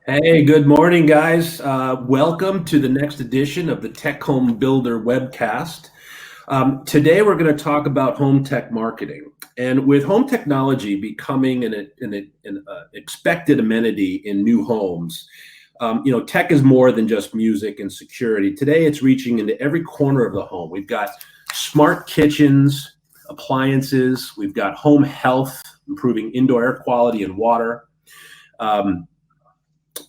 Hey, good morning, guys. Welcome to the next edition of the Tech Home Builder webcast. Today, we're going to talk about home tech marketing. And with home technology becoming an expected amenity in new homes, tech is more than just music and security. Today, it's reaching into every corner of the home. We've got smart kitchens, appliances. We've got home health, improving indoor air quality and water.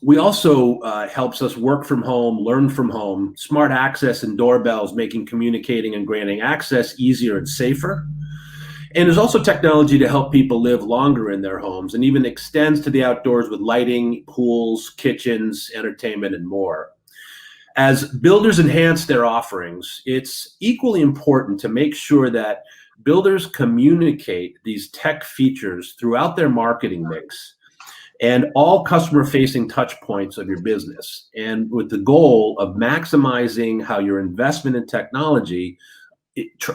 We also helps us work from home, learn from home, smart access and doorbells, making communicating and granting access easier and safer. And there's also technology to help people live longer in their homes and even extends to the outdoors with lighting, pools, kitchens, entertainment, and more. As builders enhance their offerings, it's equally important to make sure that builders communicate these tech features throughout their marketing mix and all customer-facing touch points of your business, and with the goal of maximizing how your investment in technology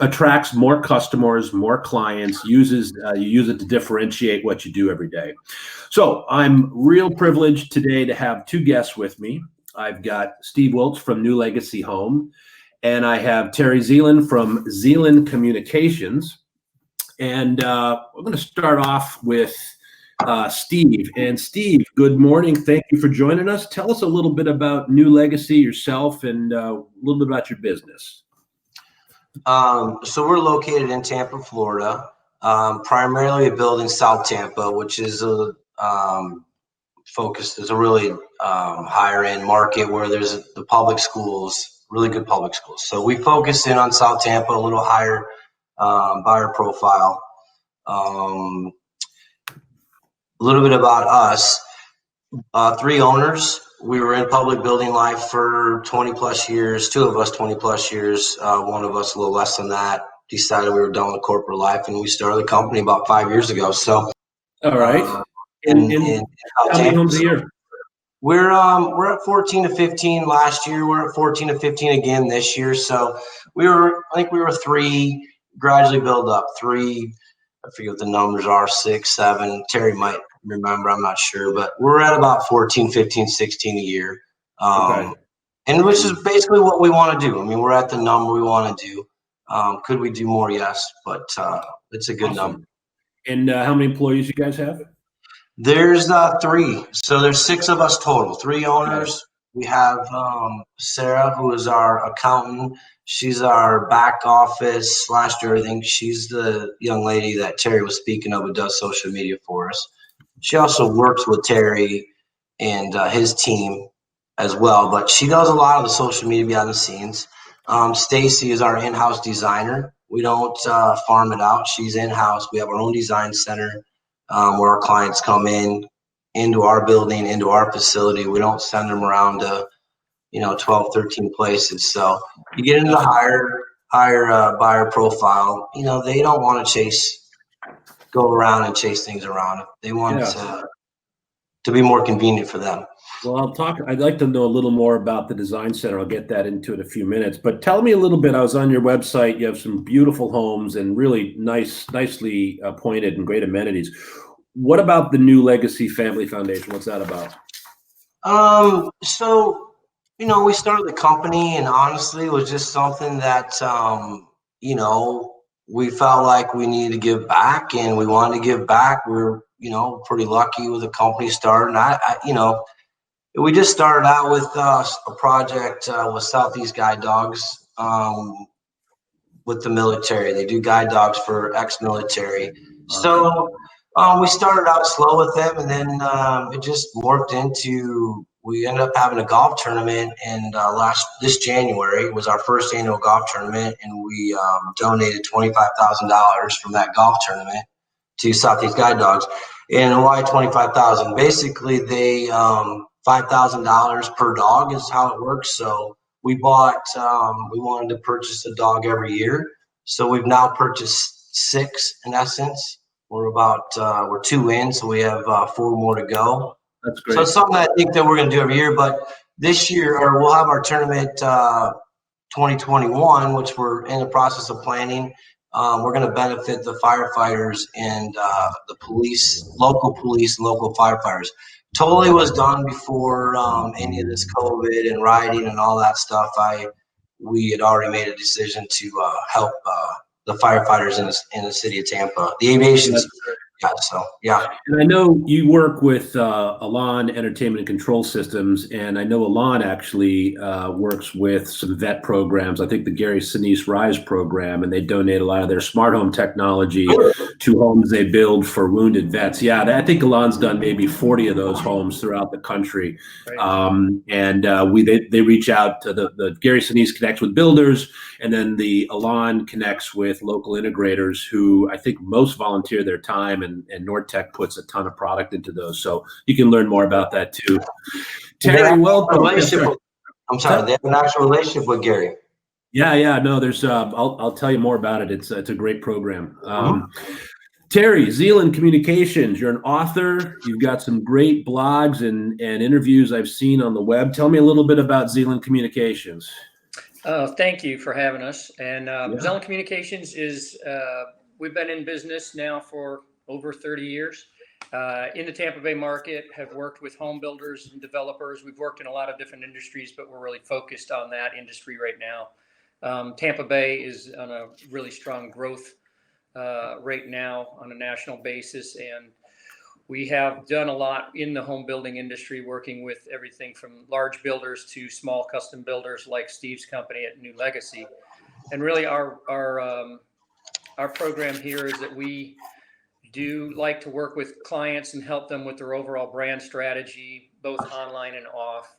attracts more customers, more clients, you use it to differentiate what you do every day. So I'm real privileged today to have two guests with me. I've got Steve Wiltse from New Legacy Home, and I have Terry Zelen from Zelen Communications. And we're going to start off with Steve. And Steve, good morning. Thank you for joining us. Tell us a little bit about New Legacy, yourself, and a little bit about your business. So we're located in Tampa, Florida, primarily a building South Tampa, which is a focused is a really higher end market where there's the public schools, really good public schools. So we focus in on South Tampa, a little higher buyer profile. A little bit about us, three owners. We were in public building life for 20 plus years, two of us 20 plus years, one of us a little less than that. Decided we were done with corporate life, and we started the company about 5 years ago. So, all right. And how many homes a year? We're at 14 to 15 last year. We're at 14 to 15 again this year. So I think we were three, gradually build up three. I forget what the numbers are, 6, 7. Terry might remember, I'm not sure, but we're at about 14, 15, 16 a year. Okay. And which is basically what we want to do. I mean, we're at the number we want to do. Could we do more? Yes, but it's a good number. And how many employees you guys have? There's 3. So there's 6 of us total, 3 owners. We have Sarah, who is our accountant. She's our back office / everything. She's the young lady that Terry was speaking of who does social media for us. She also works with Terry and his team as well, but she does a lot of the social media behind the scenes. Stacy is our in-house designer. We don't farm it out. She's in-house. We have our own design center where our clients come into our building, into our facility. We don't send them around to 12, 13 places. So you get into the higher buyer profile, they don't want to go around and chase things around. They want to be more convenient for them. Well, I'd like to know a little more about the design center. I'll get that into it in a few minutes, but tell me a little bit. I was on your website. You have some beautiful homes and really nicely appointed and great amenities. What about the New Legacy Family Foundation? What's that about? So, we started the company, and honestly, it was just something that, we felt like we needed to give back, and we wanted to give back. We were, pretty lucky with the company starting. We just started out with a project with Southeast Guide Dogs with the military. They do guide dogs for ex-military. So we started out slow with them, and then it just morphed into, we ended up having a golf tournament, and this January was our first annual golf tournament, and we donated $25,000 from that golf tournament to Southeast Guide Dogs. And why $25,000? Basically, they $5,000 per dog is how it works. So we wanted to purchase a dog every year. So we've now purchased 6 in essence. We're 2 in, so we have 4 more to go. That's great. So it's something I think that we're going to do every year. But this year, we'll have our tournament 2021, which we're in the process of planning. we're going to benefit the firefighters and the police, local firefighters. Totally was done before any of this COVID and rioting and all that stuff. We had already made a decision to help the firefighters in the city of Tampa, the aviation. Yeah, so yeah. And I know you work with Elan Entertainment and Control Systems, and I know Elan actually works with some vet programs. I think the Gary Sinise Rise program, and they donate a lot of their smart home technology to homes they build for wounded vets. Yeah, I think Elan's done maybe 40 of those homes throughout the country. Right. They reach out to the Gary Sinise connects with builders, and then the Elan connects with local integrators who I think most volunteer their time, and Nortech puts a ton of product into those. So you can learn more about that too. Terry, welcome. I'm sorry, they have an actual relationship with Gary. Yeah, no, there's I'll tell you more about it. It's a great program. Terry, Zelen Communications, you're an author. You've got some great blogs and interviews I've seen on the web. Tell me a little bit about Zelen Communications. Thank you for having us. And Zelen Communications is, we've been in business now for over 30 years in the Tampa Bay market, have worked with home builders and developers. We've worked in a lot of different industries, but we're really focused on that industry right now. Tampa Bay is on a really strong growth right now on a national basis. And we have done a lot in the home building industry, working with everything from large builders to small custom builders like Steve's company at New Legacy. And really our program here is that we do like to work with clients and help them with their overall brand strategy, both online and off.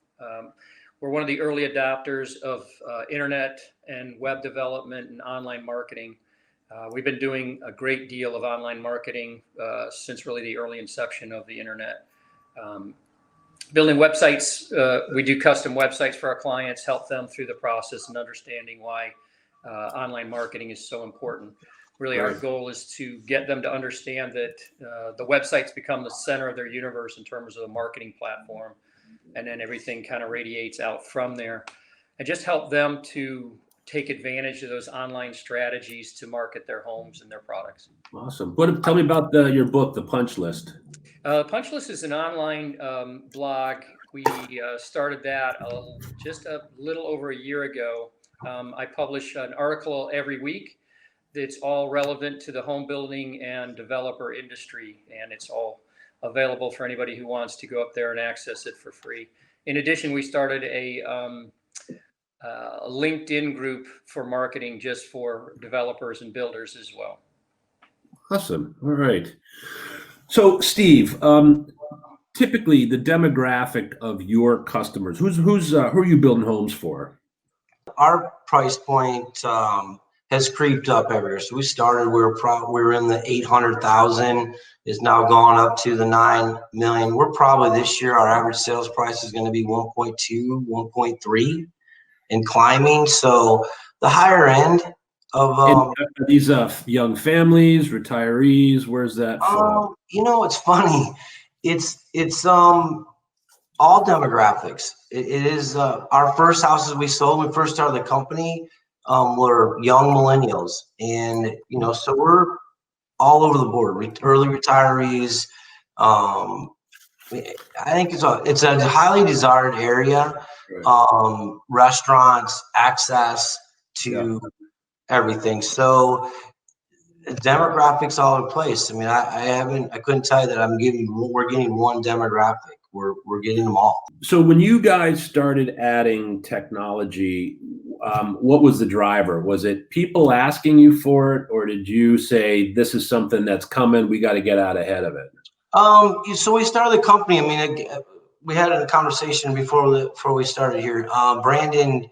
We're one of the early adopters of internet and web development and online marketing. We've been doing a great deal of online marketing since really the early inception of the internet. Building websites, we do custom websites for our clients, help them through the process and understanding why online marketing is so important. Really, our goal is to get them to understand that the websites become the center of their universe in terms of the marketing platform, and then everything kind of radiates out from there, and just help them to take advantage of those online strategies to market their homes and their products. Awesome. Tell me about your book, The Punch List. Punch List is an online blog. We started that just a little over a year ago. I publish an article every week. It's all relevant to the home building and developer industry, and it's all available for anybody who wants to go up there and access it for free. In addition, we started a LinkedIn group for marketing just for developers and builders as well. Awesome. All right. So, Steve, typically the demographic of your customers, who are you building homes for? Our price point has creeped up every year. So we started, we were in the 800,000, is now gone up to the 9 million. We're probably this year, our average sales price is going to be 1.2, 1.3 and climbing. So the higher end of these young families, retirees, where's that from? You know, it's funny. It's all demographics. It is our first houses we sold when we first started the company were young millennials, and you know, so we're all over the board. Early retirees. I think it's a highly desired area. Right. Restaurants, access to everything. So demographics all in place. I mean, I couldn't tell you that we're getting one demographic. We're getting them all. So when you guys started adding technology, what was the driver? Was it people asking you for it, or did you say this is something that's coming, we got to get out ahead of it? So we started the company. I mean, we had a conversation before we started here. Brandon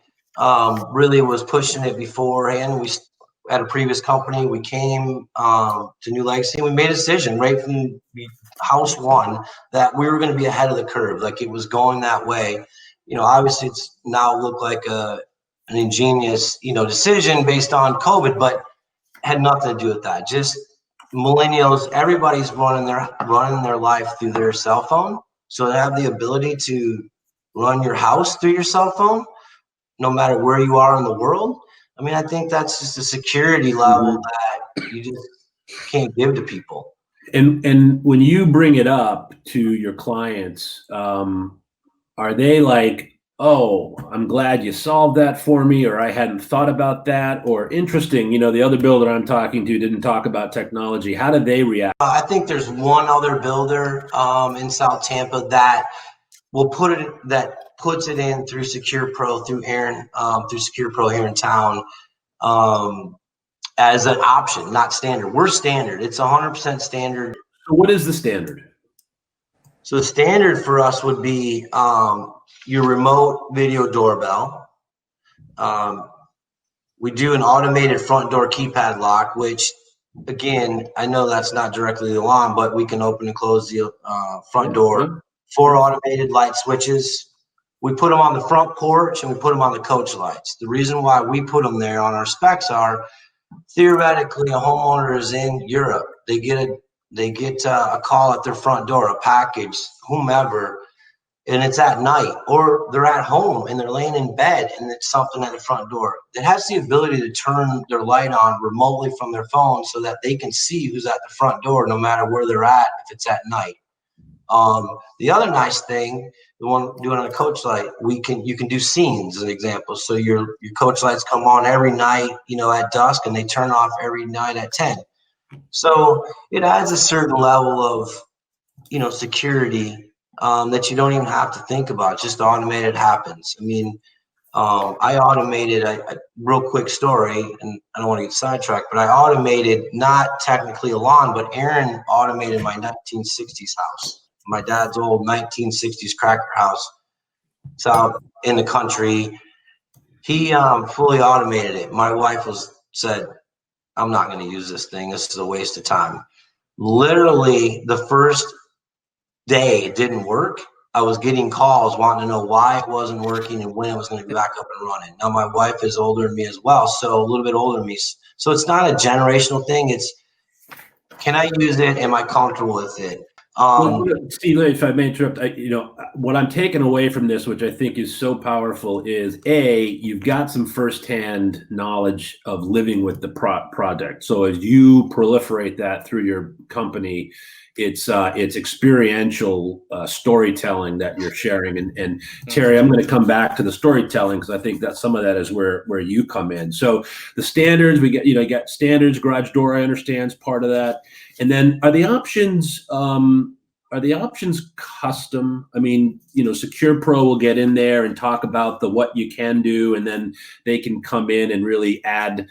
really was pushing it beforehand. We at a previous company, we came to New Legacy. We made a decision right from house one that we were going to be ahead of the curve. Like it was going that way. You know, obviously it's now looked like an ingenious, decision based on COVID, but had nothing to do with that. Just millennials, everybody's running their life through their cell phone. So to have the ability to run your house through your cell phone, no matter where you are in the world, I mean, I think that's just a security level that you just can't give to people. And when you bring it up to your clients, are they like, "Oh, I'm glad you solved that for me," or "I hadn't thought about that," or "Interesting, the other builder I'm talking to didn't talk about technology." How do they react? I think there's one other builder in South Tampa that puts it in through Secure Pro, through Aaron, through Secure Pro here in town, as an option, not standard. We're standard. It's 100% standard. So what is the standard? So the standard for us would be your remote video doorbell. We do an automated front door keypad lock, which, again, I know that's not directly the alarm, but we can open and close the front door. 4 automated light switches. We put them on the front porch and we put them on the coach lights. The reason why we put them there on our specs are, theoretically, a homeowner is in Europe. They get a call at their front door, a package, whomever, and it's at night, or they're at home and they're laying in bed and it's something at the front door. It has the ability to turn their light on remotely from their phone so that they can see who's at the front door no matter where they're at if it's at night. The other nice thing, the one doing on a coach light, you can do scenes as an example. So your coach lights come on every night, at dusk, and they turn off every night at 10. So it adds a certain level of, security that you don't even have to think about. Just automated happens. I mean, I automated a real quick story, and I don't want to get sidetracked, but I automated, not technically a lawn, but Aaron automated my 1960s house. My dad's old 1960s cracker house. It's out in the country. He fully automated it. My wife said, "I'm not going to use this thing. This is a waste of time." Literally, the first day it didn't work, I was getting calls wanting to know why it wasn't working and when it was going to be back up and running. Now, my wife is older than me as well, so a little bit older than me. So it's not a generational thing. It's, can I use it? Am I comfortable with it? Steve, if I may interrupt, what I'm taking away from this, which I think is so powerful, is you've got some firsthand knowledge of living with the project. So as you proliferate that through your company, it's experiential storytelling that you're sharing. And Terry, I'm going to come back to the storytelling because I think that some of that is where you come in. So the standards, you got standards, garage door, I understand, is part of that. And then are the options custom? I mean, Secure Pro will get in there and talk about what you can do, and then they can come in and really add,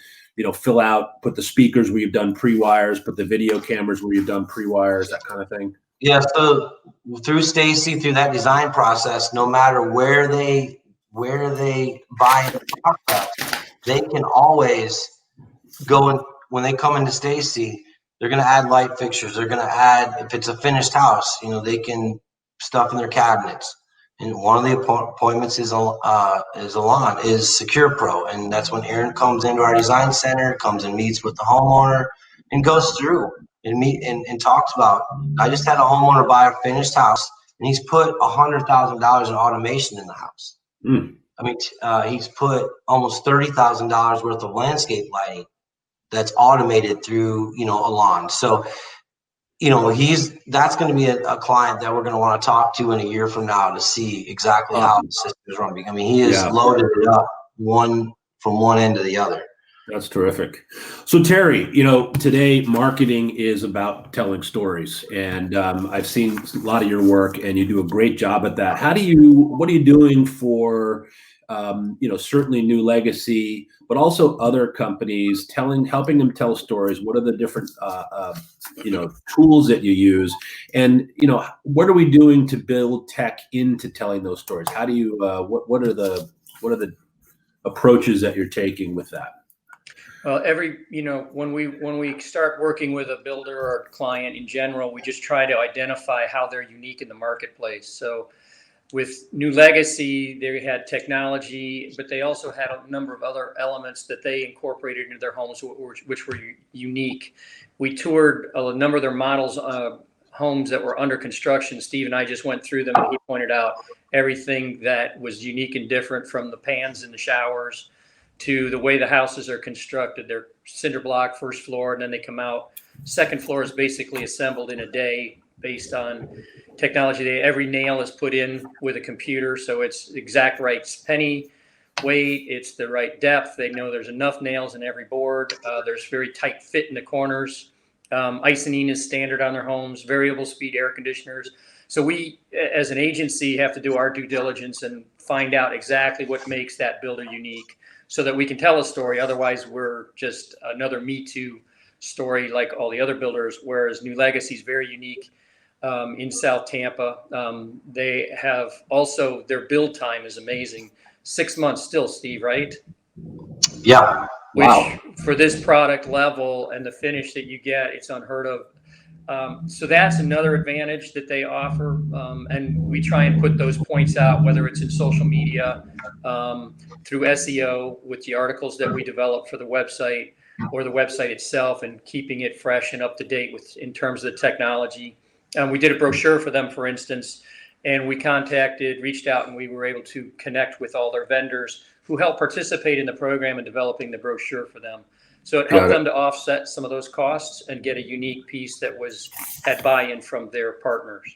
fill out, put the speakers where you've done pre-wires, put the video cameras where you've done pre-wires, that kind of thing. Yeah. So through Stacy, through that design process, no matter where they buy the product, they can always go in. When they come into Stacy, they're going to add light fixtures. They're going to add, if it's a finished house, they can stuff in their cabinets. And one of the appointments is Secure Pro. And that's when Aaron comes into our design center, comes and meets with the homeowner and goes through and talks about, I just had a homeowner buy a finished house and he's put $100,000 in automation in the house. I mean, he's put almost $30,000 worth of landscape lighting that's automated through, a lawn. So, that's going to be a client that we're going to want to talk to in a year from now to see exactly how the system is running. I mean, he has loaded it up from one end to the other. That's terrific. So Terry, today marketing is about telling stories, and I've seen a lot of your work, and you do a great job at that. What are you doing for, certainly New Legacy, but also other companies, helping them tell stories? What are the different, tools that you use, and what are we doing to build tech into telling those stories? How do you, what are the approaches that you're taking with that? Well, when we start working with a builder or a client in general, we just try to identify how they're unique in the marketplace. So with New Legacy, they had technology, but they also had a number of other elements that they incorporated into their homes, which were unique. We toured a number of their models, homes that were under construction. Steve and I just went through them, and he pointed out everything that was unique and different, from the pans in the showers to the way the houses are constructed. They're cinder block first floor, and then they come out. Second floor is basically assembled in a day based on technology. Every nail is put in with a computer, so it's exact right penny weight. It's the right depth. They know there's enough nails in every board. There's very tight fit in the corners. Icing is standard on their homes. Variable speed air conditioners. So we, as an agency, have to do our due diligence and find out exactly what makes that builder unique, so that we can tell a story. Otherwise, we're just another Me Too story like all the other builders, whereas New Legacy is very unique in South Tampa. They have also, their build time is amazing. 6 months still, Steve, right? Yeah. Which Wow. for this product level and the finish that you get, it's unheard of. So that's another advantage that they offer. And we try and put those points out, whether it's in social media, through SEO with the articles that we develop for the website, or the website itself, and keeping it fresh and up to date with in terms of the technology. We did a brochure for them, for instance, and we reached out, and we were able to connect with all their vendors who helped participate in the program and developing the brochure for them. So it helped them to offset some of those costs and get a unique piece that had buy-in from their partners.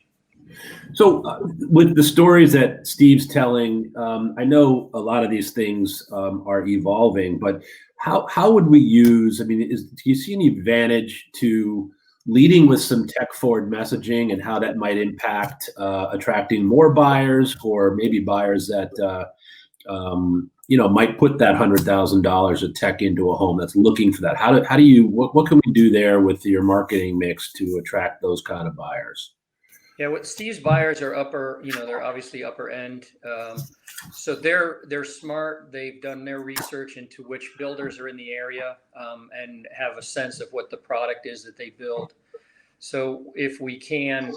So with the stories that Steve's telling, I know a lot of these things are evolving, but how would we use, I mean, do you see any advantage to leading with some tech forward messaging and how that might impact attracting more buyers, or maybe buyers that might put that $100,000 of tech into a home that's looking for that? What can we do there with your marketing mix to attract those kind of buyers? Yeah, what Steve's buyers are they're obviously upper end. So they're smart. They've done their research into which builders are in the area, and have a sense of what the product is that they build. So if we can,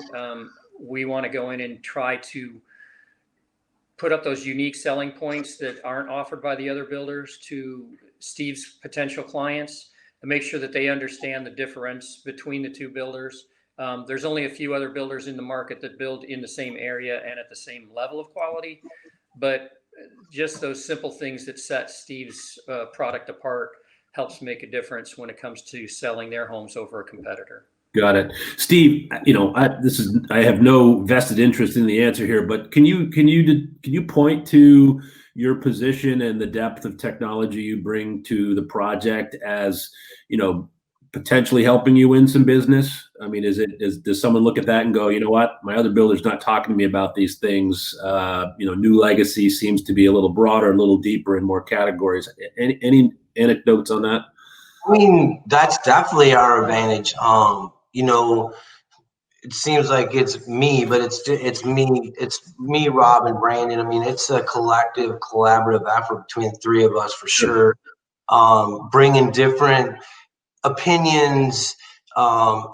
we want to go in and try to put up those unique selling points that aren't offered by the other builders to Steve's potential clients, and make sure that they understand the difference between the two builders. There's only a few other builders in the market that build in the same area and at the same level of quality, but just those simple things that set Steve's product apart helps make a difference when it comes to selling their homes over a competitor. Got it. Steve, I have no vested interest in the answer here, but can you point to your position and the depth of technology you bring to the project as, potentially helping you win some business? I mean, does someone look at that and go, you know what, my other builder's not talking to me about these things? New Legacy seems to be a little broader, a little deeper in more categories. Any anecdotes on that? I mean, that's definitely our advantage. It seems like it's me, but it's me, Rob, and Brandon. I mean, it's a collective, collaborative effort between the three of us for sure. Bringing different opinions,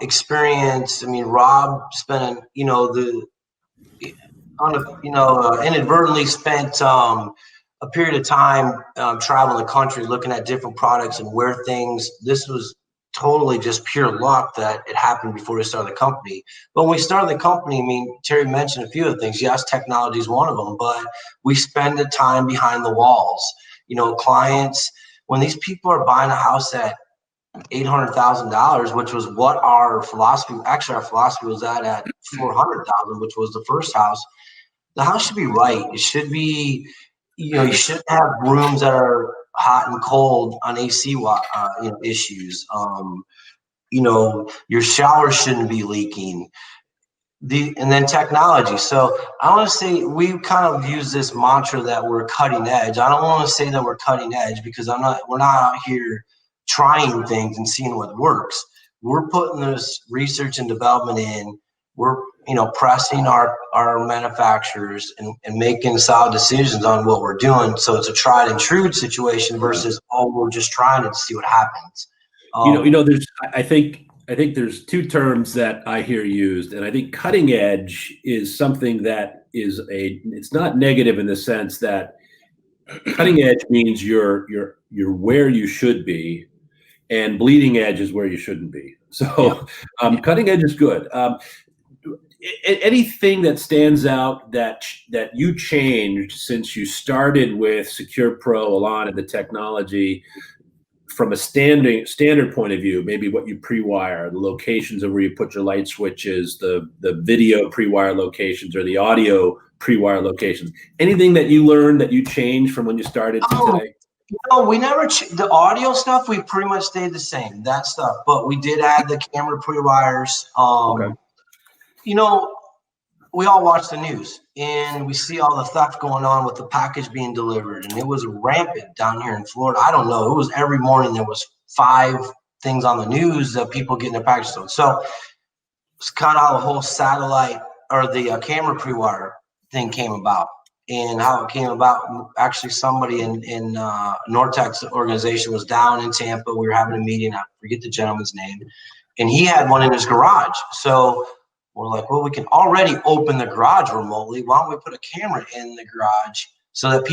experience. I mean, Rob spent, inadvertently spent a period of time traveling the country, looking at different products and where things. This was totally just pure luck that it happened before we started the company. But when we started the company, I mean, Terry mentioned a few of the things. Yes, technology is one of them, but we spend the time behind the walls. Clients, when these people are buying a house at $800,000, which was what our philosophy was at $400,000, which was the first house. The house should be right. It should be, you should have rooms that are hot and cold on AC issues. Your shower shouldn't be leaking. And then technology. So I want to say we kind of use this mantra that we're cutting edge. I don't want to say that we're cutting edge because we're not out here trying things and seeing what works. We're putting this research and development in. We're pressing our manufacturers and making solid decisions on what we're doing. So it's a tried and true situation versus we're just trying it to see what happens. There's I think there's two terms that I hear used, and I think cutting edge is something that it's not negative in the sense that cutting edge means you're where you should be, and bleeding edge is where you shouldn't be. So cutting edge is good. anything that stands out that you changed since you started with Secure Pro, Alon, and the technology from a standard point of view, maybe what you pre-wire, the locations of where you put your light switches, the video pre-wire locations, or the audio pre-wire locations. Anything that you learned that you changed from when you started to today? No, we never, the audio stuff, we pretty much stayed the same, that stuff, but we did add the camera pre-wires. Okay. You know, we all watch the news and we see all the theft going on with the package being delivered, and it was rampant down here in Florida. I don't know. It was every morning there was 5 things on the news of people getting their packages stolen. So it's kind of how the whole satellite or the camera pre-wire thing came about, and how it came about. Actually, somebody in Nortec's organization was down in Tampa. We were having a meeting. I forget the gentleman's name, and he had one in his garage. So we're like, well, we can already open the garage remotely. Why don't we put a camera in the garage so that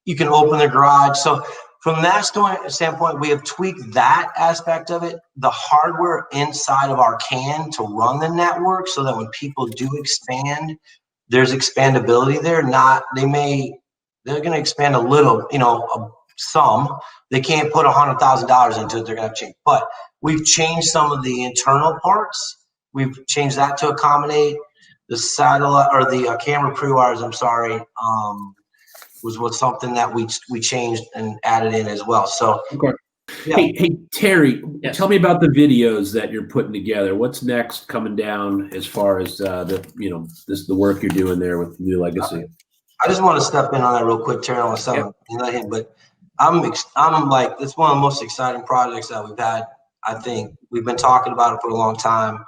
you can open the garage? So from that standpoint, we have tweaked that aspect of it, the hardware inside of our can to run the network, so that when people do expand, there's expandability there. They're going to expand a little, some. They can't put $100,000 into it. They're going to change, but we've changed some of the internal parts. We've changed that to accommodate the satellite or the camera pre-wires. I'm sorry, was something that we changed and added in as well. So, okay. Yeah. Hey, Terry, Yes. Tell me about the videos that you're putting together. What's next coming down as far as the work you're doing there with New Legacy? I just want to step in on that real quick, Terry. I want to step in let him, but I'm like, it's one of the most exciting projects that we've had. I think we've been talking about it for a long time.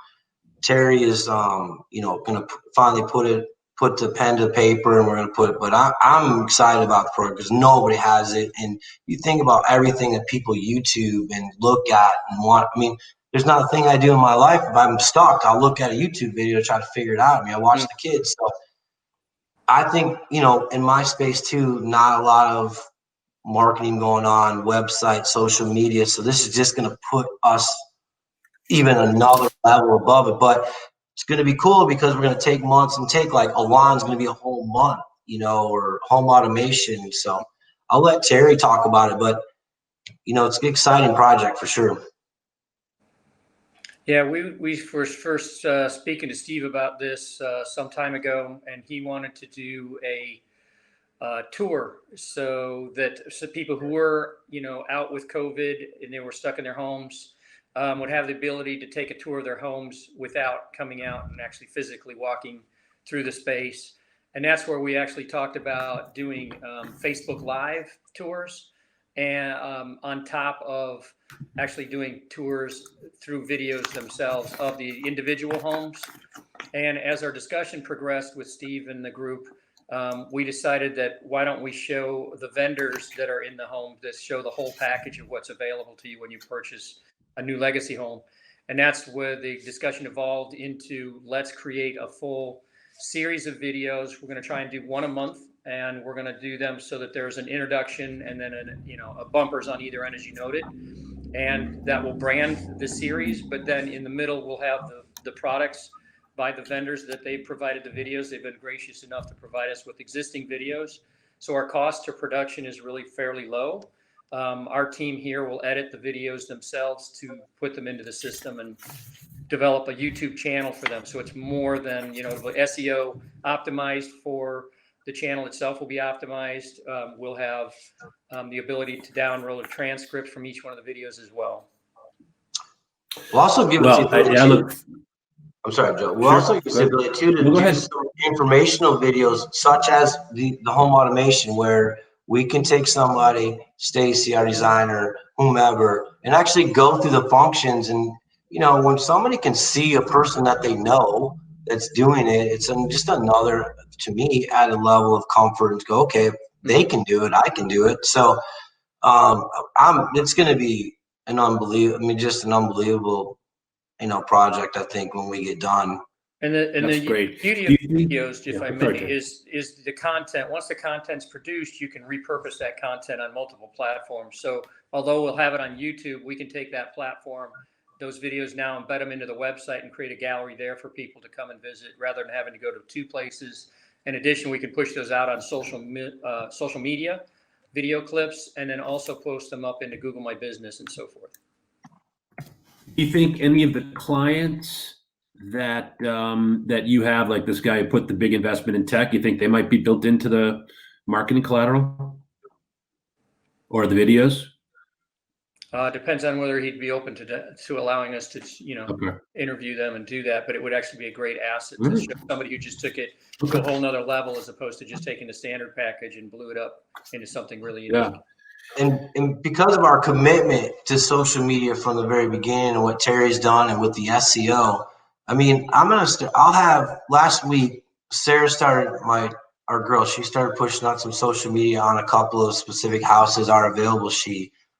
Terry is, going to finally put the pen to paper, and we're going to put it. But I'm excited about the program because nobody has it. And you think about everything that people YouTube and look at and want. I mean, there's not a thing I do in my life. If I'm stuck, I'll look at a YouTube video to try to figure it out. I mean, I watch the kids. So I think, in my space too, not a lot of marketing going on, website, social media. So this is just going to put us even another level above it. But it's going to be cool because we're going to take months and take, like, Alon's going to be a whole month, or home automation. So I'll let Terry talk about it, but it's an exciting project for sure. Yeah, we were first speaking to Steve about this some time ago, and he wanted to do a tour so people who were out with COVID and they were stuck in their homes would have the ability to take a tour of their homes without coming out and actually physically walking through the space. And that's where we actually talked about doing Facebook Live tours, and on top of actually doing tours through videos themselves of the individual homes. And as our discussion progressed with Steve and the group, we decided that why don't we show the vendors that are in the home, that show the whole package of what's available to you when you purchase a New Legacy home. And that's where the discussion evolved into, let's create a full series of videos. We're going to try and do one a month, and we're going to do them so that there's an introduction and then a bumpers on either end, as you noted, and that will brand the series. But then in the middle, we'll have the products by the vendors that they provided the videos. They've been gracious enough to provide us with existing videos. So our cost to production is really fairly low. Our team here will edit the videos themselves to put them into the system and develop a YouTube channel for them. So it's more than, SEO optimized for the channel itself will be optimized. We'll have the ability to download a transcript from each one of the videos as well. We'll also give us the ability I'm sorry, Joe. We'll also use the ability too to do some informational videos, such as the home automation, where we can take somebody, Stacy, our designer, whomever, and actually go through the functions. And when somebody can see a person that they know that's doing it, it's just another, to me, added level of comfort, and go, okay, if they can do it, I can do it. So it's going to be an unbelievable project, I think, when we get done. And the great. beauty of videos, if I may, is the content. Once the content's produced, you can repurpose that content on multiple platforms. So although we'll have it on YouTube, we can take that platform those videos now, embed them into the website, and create a gallery there for people to come and visit, rather than having to go to 2 places. In addition, we can push those out on social media, video clips, and then also post them up into Google My Business and so forth. Do you think any of the clients that that you have, like this guy who put the big investment in tech, you think they might be built into the marketing collateral or the videos? Depends on whether he'd be open to allowing us to, Okay. interview them and do that. But it would actually be a great asset to Mhm. show somebody who just took it to Okay. a whole nother level, as opposed to just taking the standard package and blew it up into something really unique. Yeah. And because of our commitment to social media from the very beginning and what Terry's done and with the SEO, I mean, I'll have last week, Sarah started our girl, she started pushing out some social media on a couple of specific houses are available.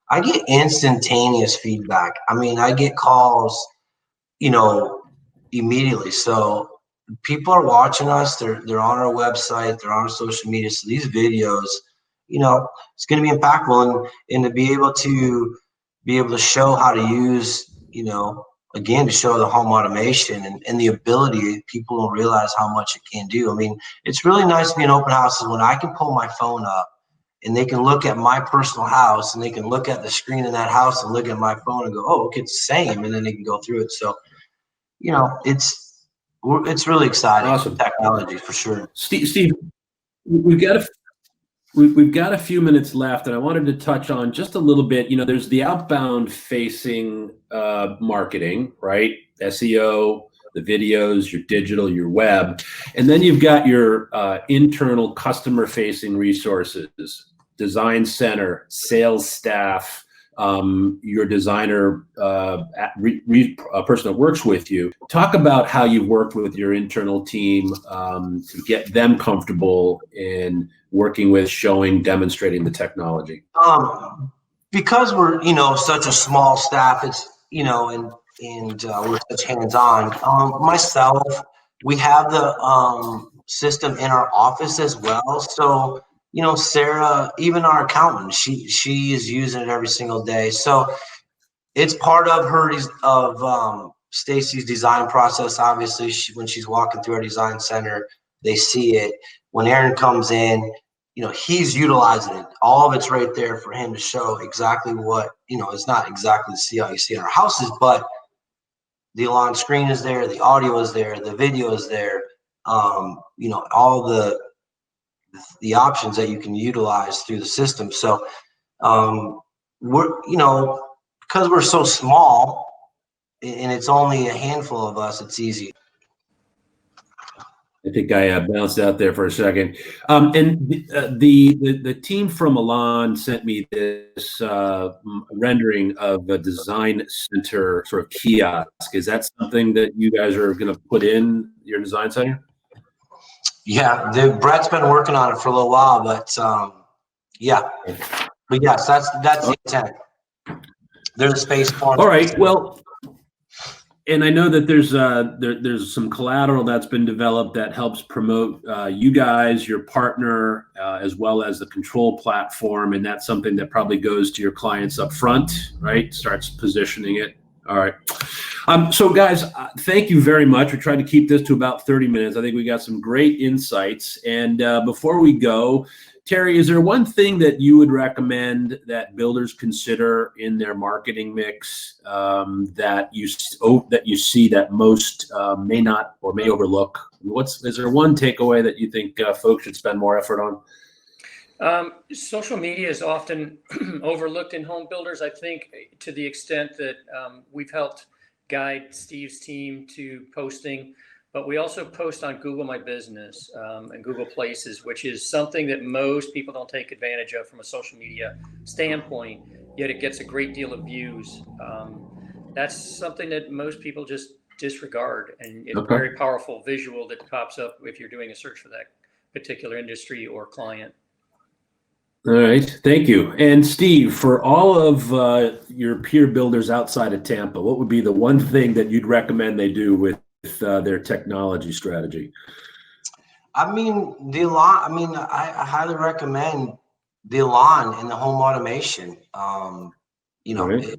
I get instantaneous feedback. I mean, I get calls, immediately. So people are watching us. They're on our website. They're on our social media. So these videos, it's going to be impactful, and to be able to show how to use, again, to show the home automation and the ability. People don't realize how much it can do. I mean, it's really nice to be in open houses when I can pull my phone up and they can look at my personal house and they can look at the screen in that house and look at my phone and go, oh, okay, it's the same. And then they can go through it. So, it's really exciting. Awesome. Technology for sure. Steve, we've got a few minutes left, and I wanted to touch on just a little bit. There's the outbound facing marketing, right? SEO, the videos, your digital, your web, and then you've got your internal customer facing resources, design center, sales staff, your designer, person that works with you. Talk about how you've worked with your internal team to get them comfortable in working with, showing, demonstrating the technology. Because we're such a small staff, it's and we're such hands-on. Myself, we have the system in our office as well. So Sarah, even our accountant, she is using it every single day. So it's part of Stacy's design process. Obviously, when she's walking through our design center, they see it. When Aaron comes in, he's utilizing it. All of it's right there for him to show exactly what, it's not exactly to see how you see in our houses, but the Elan screen is there, the audio is there, the video is there, all the options that you can utilize through the system. So we're, because we're so small and it's only a handful of us, it's easy. I think I bounced out there for a second. And the team from Elan sent me this rendering of a design center sort of kiosk. Is that something that you guys are going to put in your design center? Yeah, Brett's been working on it for a little while, but yeah. But yes, that's the intent. There's a space for it. All right. Well, and I know that there's some collateral that's been developed that helps promote you guys, your partner, as well as the control platform, and that's something that probably goes to your clients up front, right? Starts positioning it. All right. So guys, thank you very much. We tried to keep this to about 30 minutes. I think we got some great insights. And before we go, Terry, is there one thing that you would recommend that builders consider in their marketing mix that you see that most may not or may overlook? Is there one takeaway that you think folks should spend more effort on? Social media is often overlooked in home builders, I think, to the extent that we've helped guide Steve's team to posting, but we also post on Google My Business and Google Places, which is something that most people don't take advantage of from a social media standpoint, yet it gets a great deal of views. That's something that most people just disregard, and it's a very powerful visual that pops up if you're doing a search for that particular industry or client. All right, thank you. And Steve, for all of your peer builders outside of Tampa, what would be the one thing that you'd recommend they do with their technology strategy? I mean, I highly recommend the Elan and the home automation. Right.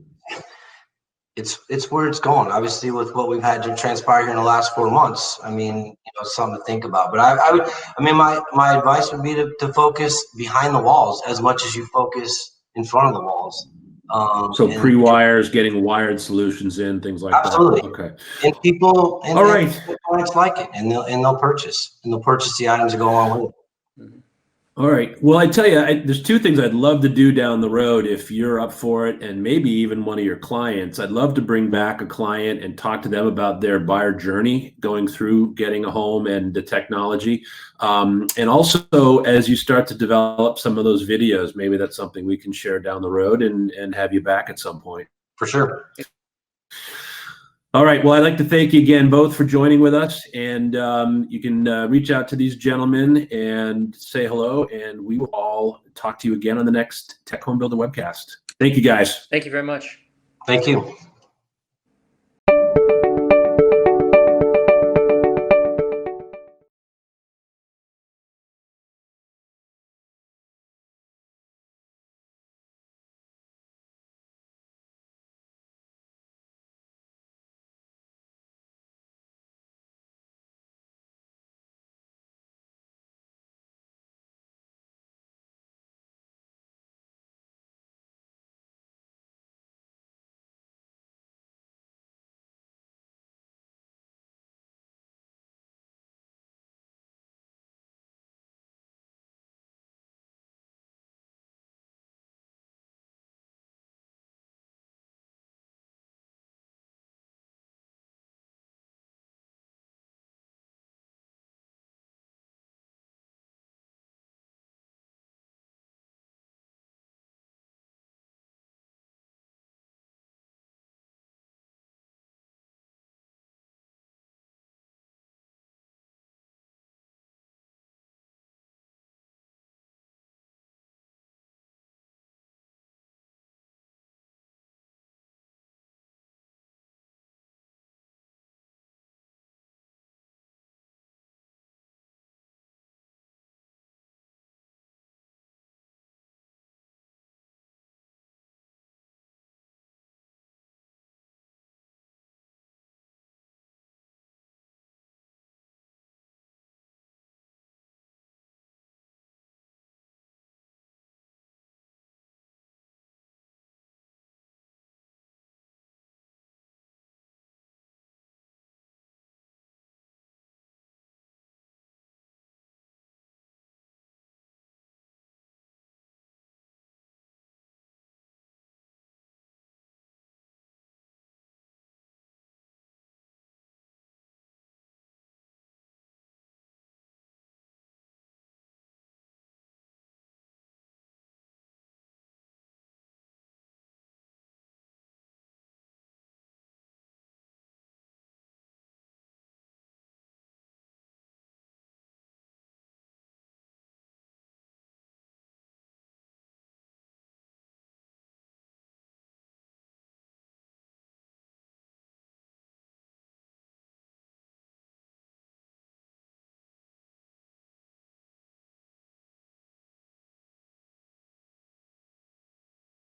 it's where it's going. Obviously, with what we've had to transpire here in the last 4 months, I mean, it's something to think about. But I mean, my advice would be to focus behind the walls as much as you focus in front of the walls. So And pre-wires, getting wired solutions in, things like absolutely. that. Okay. And people and All right. clients like it, and they'll purchase the items that go along with it. All right. Well, I tell you, there's two things I'd love to do down the road if you're up for it, and maybe even one of your clients. I'd love to bring back a client and talk to them about their buyer journey going through getting a home and the technology. And also, as you start to develop some of those videos, maybe that's something we can share down the road and have you back at some point. For sure. All right. Well, I'd like to thank you again both for joining with us. And you can reach out to these gentlemen and say hello. And we will all talk to you again on the next Tech Home Builder webcast. Thank you, guys. Thank you very much. Thank you.